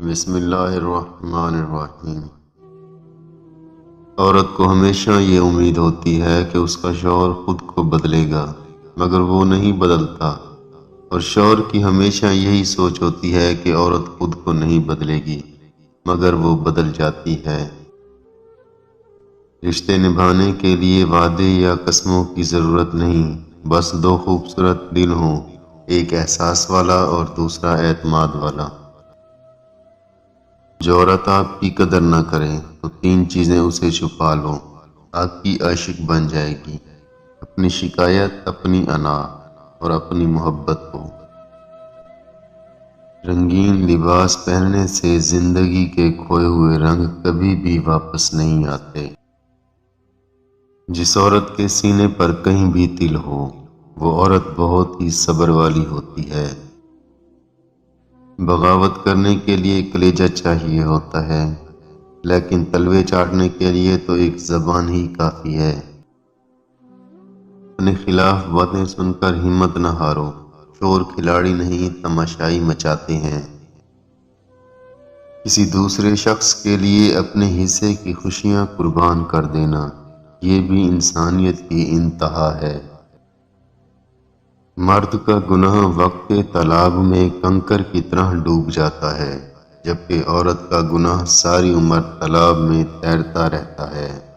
بسم اللہ الرحمن الرحیم۔ عورت کو ہمیشہ یہ امید ہوتی ہے کہ اس کا شوہر خود کو بدلے گا، مگر وہ نہیں بدلتا، اور شوہر کی ہمیشہ یہی سوچ ہوتی ہے کہ عورت خود کو نہیں بدلے گی، مگر وہ بدل جاتی ہے۔ رشتے نبھانے کے لیے وعدے یا قسموں کی ضرورت نہیں، بس دو خوبصورت دل ہوں، ایک احساس والا اور دوسرا اعتماد والا۔ جو عورت آپ کی قدر نہ کرے تو تین چیزیں اسے چھپا لو، آپ کی عاشق بن جائے گی: اپنی شکایت، اپنی انا اور اپنی محبت کو۔ رنگین لباس پہننے سے زندگی کے کھوئے ہوئے رنگ کبھی بھی واپس نہیں آتے۔ جس عورت کے سینے پر کہیں بھی تل ہو، وہ عورت بہت ہی صبر والی ہوتی ہے۔ بغاوت کرنے کے لیے کلیجہ چاہیے ہوتا ہے، لیکن تلوے چاٹنے کے لیے تو ایک زبان ہی کافی ہے۔ اپنے خلاف باتیں سن کر ہمت نہ ہارو، چور کھلاڑی نہیں تماشائی مچاتے ہیں۔ کسی دوسرے شخص کے لیے اپنے حصے کی خوشیاں قربان کر دینا، یہ بھی انسانیت کی انتہا ہے۔ مرد کا گناہ وقت طلاق میں کنکر کی طرح ڈوب جاتا ہے، جبکہ عورت کا گناہ ساری عمر طلاق میں تیرتا رہتا ہے۔